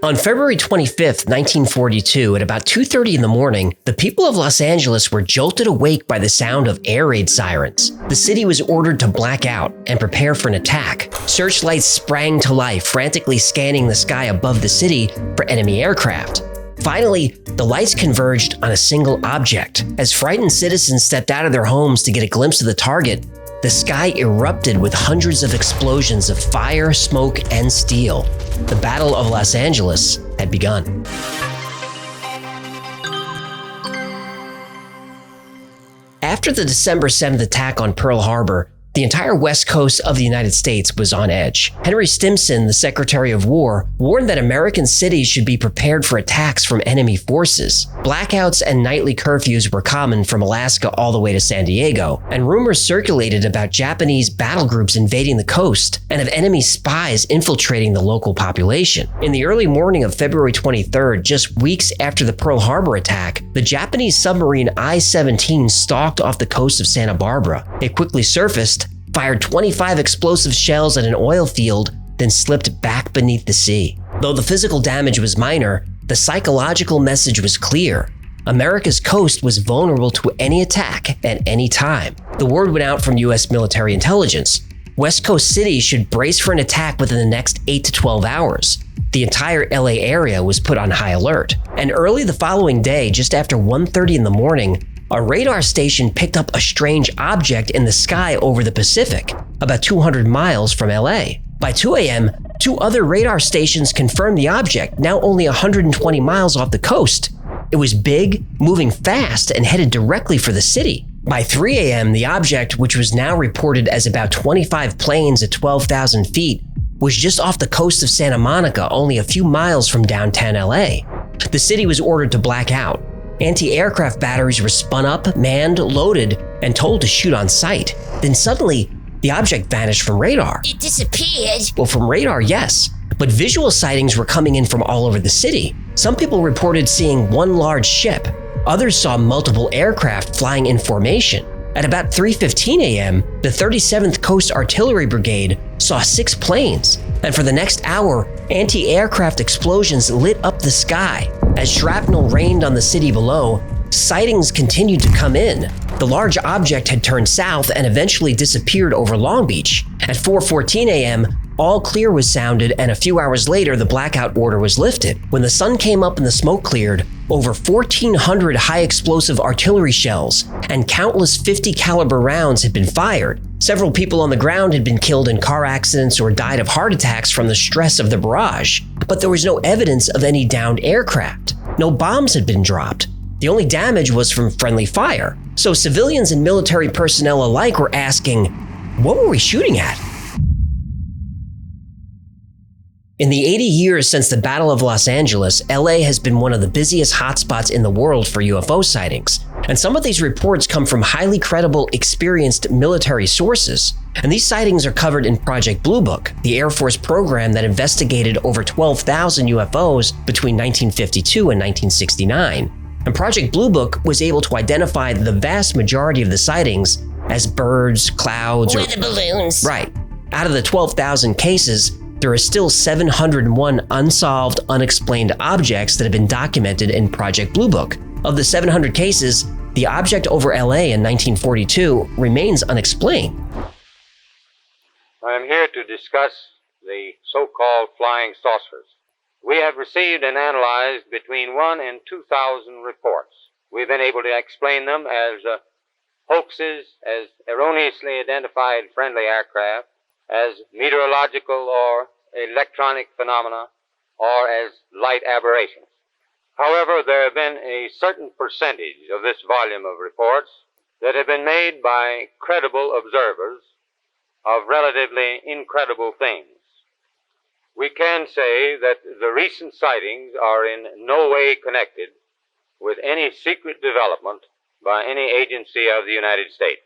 On February 25, 1942, at about 2:30 in the morning, the people of Los Angeles were jolted awake by the sound of air raid sirens. The city was ordered to black out and prepare for an attack. Searchlights sprang to life, frantically scanning the sky above the city for enemy aircraft. Finally, the lights converged on a single object. As frightened citizens stepped out of their homes to get a glimpse of the target, the sky erupted with hundreds of explosions of fire, smoke, and steel. The Battle of Los Angeles had begun. After the December 7th attack on Pearl Harbor, the entire west coast of the United States was on edge. Henry Stimson, the Secretary of War, warned that American cities should be prepared for attacks from enemy forces. Blackouts and nightly curfews were common from Alaska all the way to San Diego, and rumors circulated about Japanese battle groups invading the coast and of enemy spies infiltrating the local population. In the early morning of February 23rd, just weeks after the Pearl Harbor attack, the Japanese submarine I-17 stalked off the coast of Santa Barbara. It quickly surfaced, fired 25 explosive shells at an oil field, then slipped back beneath the sea. Though the physical damage was minor, the psychological message was clear. America's coast was vulnerable to any attack at any time. The word went out from U.S. military intelligence. West Coast cities should brace for an attack within the next 8 to 12 hours. The entire LA area was put on high alert. And early the following day, just after 1:30 in the morning, a radar station picked up a strange object in the sky over the Pacific, about 200 miles from LA. By 2 a.m., 2 other radar stations confirmed the object, now only 120 miles off the coast. It was big, moving fast, and headed directly for the city. By 3 a.m., the object, which was now reported as about 25 planes at 12,000 feet, was just off the coast of Santa Monica, only a few miles from downtown LA. The city was ordered to black out. Anti-aircraft batteries were spun up, manned, loaded, and told to shoot on sight. Then suddenly, the object vanished from radar. It disappeared. Well, from radar, yes, but visual sightings were coming in from all over the city. Some people reported seeing one large ship. Others saw multiple aircraft flying in formation. At about 3:15 a.m., the 37th Coast Artillery Brigade saw 6 planes, and for the next hour, anti-aircraft explosions lit up the sky. As shrapnel rained on the city below, sightings continued to come in. The large object had turned south and eventually disappeared over Long Beach. At 4:14 a.m., all clear was sounded, and a few hours later, the blackout order was lifted. When the sun came up and the smoke cleared, over 1,400 high-explosive artillery shells and countless .50 caliber rounds had been fired. Several people on the ground had been killed in car accidents or died of heart attacks from the stress of the barrage, but there was no evidence of any downed aircraft. No bombs had been dropped. The only damage was from friendly fire. So civilians and military personnel alike were asking, what were we shooting at? In the 80 years since the Battle of Los Angeles, LA has been one of the busiest hotspots in the world for UFO sightings. And some of these reports come from highly credible, experienced military sources. And these sightings are covered in Project Blue Book, the Air Force program that investigated over 12,000 UFOs between 1952 and 1969. And Project Blue Book was able to identify the vast majority of the sightings as birds, clouds, Weather balloons. Right. Out of the 12,000 cases, there are still 701 unsolved, unexplained objects that have been documented in Project Blue Book. Of the 700 cases, the object over LA in 1942 remains unexplained. I am here to discuss the so-called flying saucers. We have received and analyzed between 1 and 2,000 reports. We've been able to explain them as hoaxes, as erroneously identified friendly aircraft, as meteorological or electronic phenomena, or as light aberrations. However, there have been a certain percentage of this volume of reports that have been made by credible observers of relatively incredible things. We can say that the recent sightings are in no way connected with any secret development by any agency of the United States.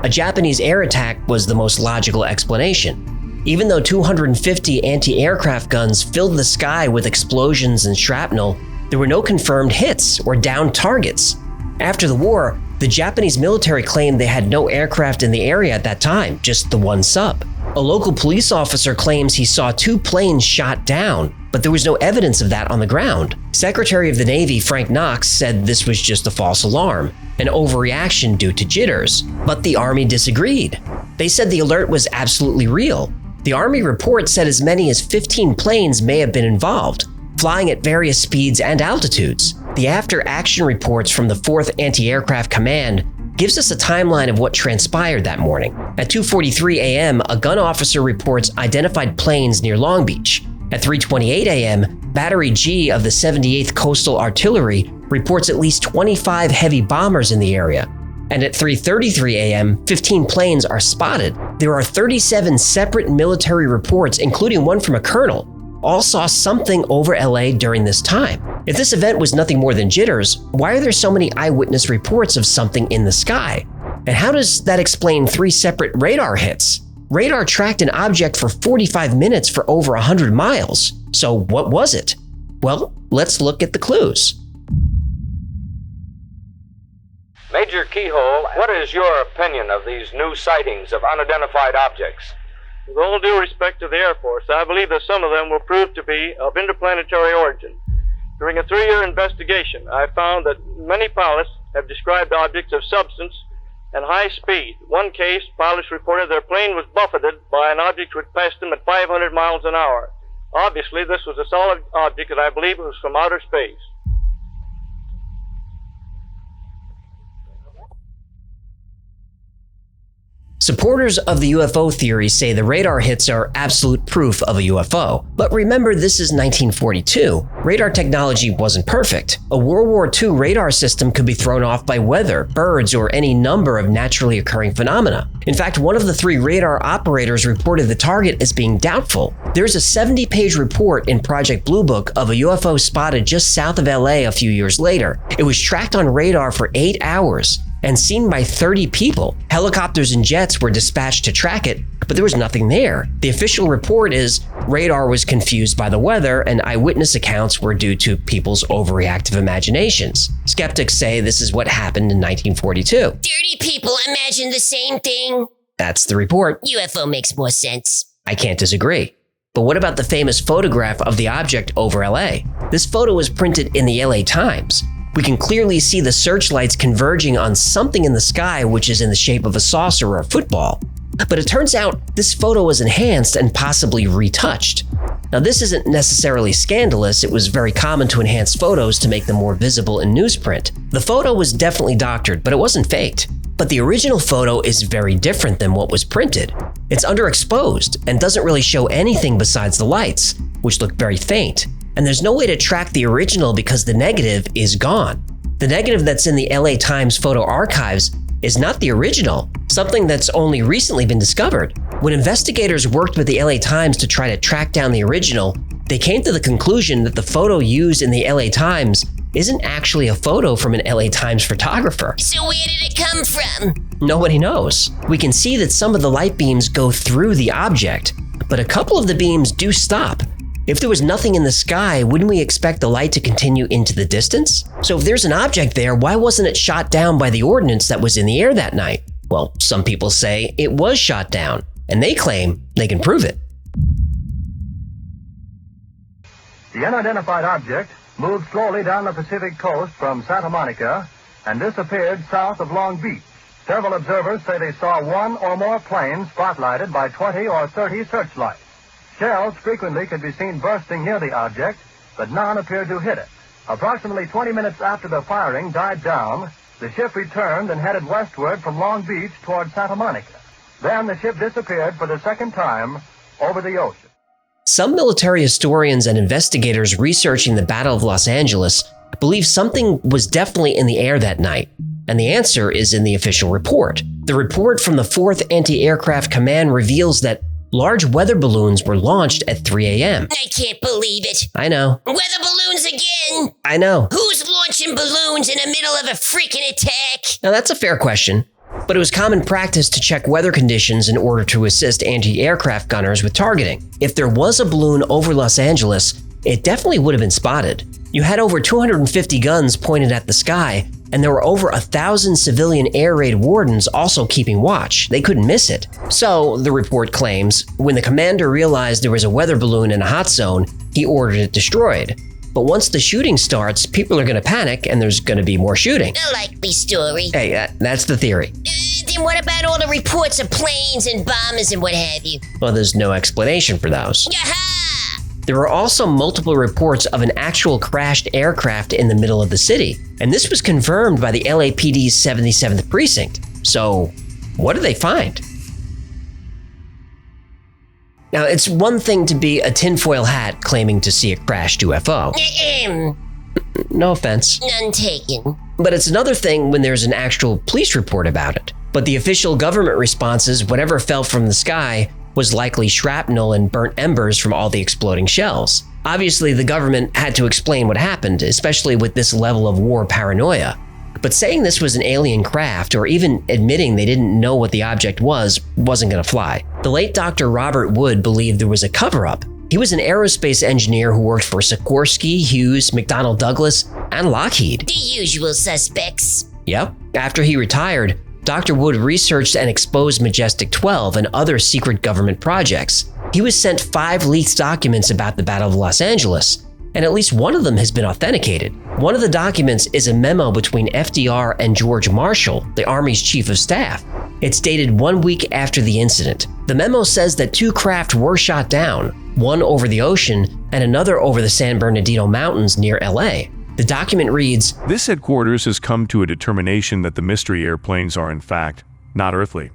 A Japanese air attack was the most logical explanation. Even though 250 anti-aircraft guns filled the sky with explosions and shrapnel, there were no confirmed hits or downed targets. After the war, the Japanese military claimed they had no aircraft in the area at that time, just the one sub. A local police officer claims he saw 2 planes shot down, but there was no evidence of that on the ground. Secretary of the Navy Frank Knox said this was just a false alarm, an overreaction due to jitters, but the Army disagreed. They said the alert was absolutely real. The Army report said as many as 15 planes may have been involved, flying at various speeds and altitudes. The after-action reports from the 4th Anti-Aircraft Command gives us a timeline of what transpired that morning. At 2:43 a.m., a gun officer reports identified planes near Long Beach. At 3:28 a.m., Battery G of the 78th Coastal Artillery reports at least 25 heavy bombers in the area. And at 3:33 a.m., 15 planes are spotted. There are 37 separate military reports, including one from a colonel, all saw something over LA during this time. If this event was nothing more than jitters, why are there so many eyewitness reports of something in the sky? And how does that explain 3 separate radar hits? Radar tracked an object for 45 minutes for over 100 miles. So what was it? Well, let's look at the clues. Major Keyhole, what is your opinion of these new sightings of unidentified objects? With all due respect to the Air Force, I believe that some of them will prove to be of interplanetary origin. During a 3-year investigation, I found that many pilots have described objects of substance and high speed. One case, pilots reported their plane was buffeted by an object which passed them at 500 miles an hour. Obviously, this was a solid object, and I believe it was from outer space. Supporters of the UFO theory say the radar hits are absolute proof of a UFO. But remember, this is 1942. Radar technology wasn't perfect. A World War II radar system could be thrown off by weather, birds, or any number of naturally occurring phenomena. In fact, one of the 3 radar operators reported the target as being doubtful. There's a 70-page report in Project Blue Book of a UFO spotted just south of LA a few years later. It was tracked on radar for 8 hours and seen by 30 people. Helicopters and jets were dispatched to track it, but there was nothing there. The official report is radar was confused by the weather and eyewitness accounts were due to people's overreactive imaginations. Skeptics say this is what happened in 1942. 30 people imagine the same thing. That's the report. UFO makes more sense. I can't disagree. But what about the famous photograph of the object over LA? This photo was printed in the LA Times. We can clearly see the searchlights converging on something in the sky which is in the shape of a saucer or a football. But it turns out this photo was enhanced and possibly retouched. Now this isn't necessarily scandalous, it was very common to enhance photos to make them more visible in newsprint. The photo was definitely doctored, but it wasn't faked. But the original photo is very different than what was printed. It's underexposed and doesn't really show anything besides the lights, which look very faint. And there's no way to track the original because the negative is gone. The negative that's in the LA Times photo archives is not the original, something that's only recently been discovered. When investigators worked with the LA Times to try to track down the original, they came to the conclusion that the photo used in the LA Times isn't actually a photo from an LA Times photographer. So where did it come from? Nobody knows. We can see that some of the light beams go through the object, but a couple of the beams do stop. If there was nothing in the sky, wouldn't we expect the light to continue into the distance? So if there's an object there, why wasn't it shot down by the ordnance that was in the air that night? Well, some people say it was shot down, and they claim they can prove it. The unidentified object moved slowly down the Pacific coast from Santa Monica and disappeared south of Long Beach. Several observers say they saw 1 or more planes spotlighted by 20 or 30 searchlights. Shells frequently could be seen bursting near the object, but none appeared to hit it. Approximately 20 minutes after the firing died down, the ship returned and headed westward from Long Beach toward Santa Monica. Then the ship disappeared for the second time over the ocean. Some military historians and investigators researching the Battle of Los Angeles believe something was definitely in the air that night, and the answer is in the official report. The report from the 4th Anti-Aircraft Command reveals that large weather balloons were launched at 3 a.m. I can't believe it. I know. Weather balloons again? I know. Who's launching balloons in the middle of a freaking attack? Now that's a fair question, but it was common practice to check weather conditions in order to assist anti-aircraft gunners with targeting. If there was a balloon over Los Angeles, it definitely would have been spotted. You had over 250 guns pointed at the sky, and there were over 1,000 civilian air raid wardens also keeping watch. They couldn't miss it. So, the report claims, when the commander realized there was a weather balloon in a hot zone, he ordered it destroyed. But once the shooting starts, people are going to panic and there's going to be more shooting. A likely story. Hey, that's the theory. Then what about all the reports of planes and bombers and what have you? Well, there's no explanation for those. Yaha! There were also multiple reports of an actual crashed aircraft in the middle of the city, and this was confirmed by the LAPD's 77th precinct. So, what did they find? Now, it's one thing to be a tinfoil hat claiming to see a crashed UFO. No offense. None taken. But it's another thing when there's an actual police report about it. But the official government responses, whatever fell from the sky, was likely shrapnel and burnt embers from all the exploding shells. Obviously, the government had to explain what happened, especially with this level of war paranoia. But saying this was an alien craft, or even admitting they didn't know what the object was, wasn't going to fly. The late Dr. Robert Wood believed there was a cover-up. He was an aerospace engineer who worked for Sikorsky, Hughes, McDonnell Douglas, and Lockheed. The usual suspects. Yep. After he retired, Dr. Wood researched and exposed Majestic 12 and other secret government projects. He was sent 5 leaked documents about the Battle of Los Angeles, and at least one of them has been authenticated. One of the documents is a memo between FDR and George Marshall, the Army's chief of staff. It's dated 1 week after the incident. The memo says that 2 craft were shot down, one over the ocean and another over the San Bernardino Mountains near LA. The document reads, "This headquarters has come to a determination that the mystery airplanes are in fact not earthly.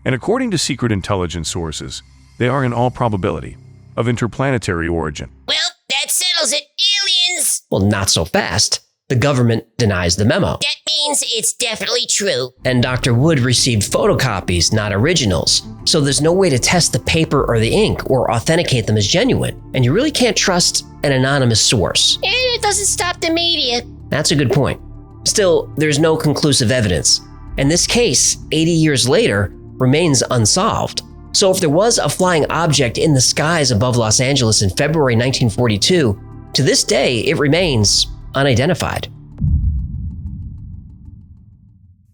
And according to secret intelligence sources, they are in all probability of interplanetary origin." Well, that settles it. Aliens! Well, not so fast. The government denies the memo. That means it's definitely true. And Dr. Wood received photocopies, not originals. So there's no way to test the paper or the ink or authenticate them as genuine. And you really can't trust an anonymous source. And it doesn't stop the media. That's a good point. Still, there's no conclusive evidence. And this case, 80 years later, remains unsolved. So if there was a flying object in the skies above Los Angeles in February 1942, to this day, it remains unidentified.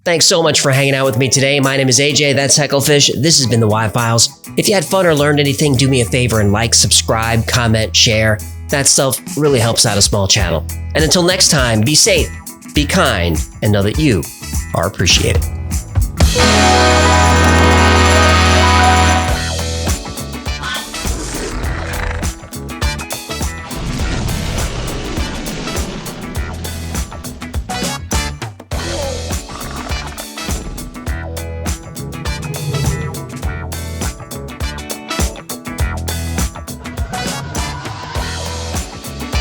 Thanks so much for hanging out with me today. My name is AJ, that's Hecklefish. This has been the Y-Files. If you had fun or learned anything, do me a favor and like, subscribe, comment, share. That stuff really helps out a small channel. And until next time, be safe, be kind, and know that you are appreciated.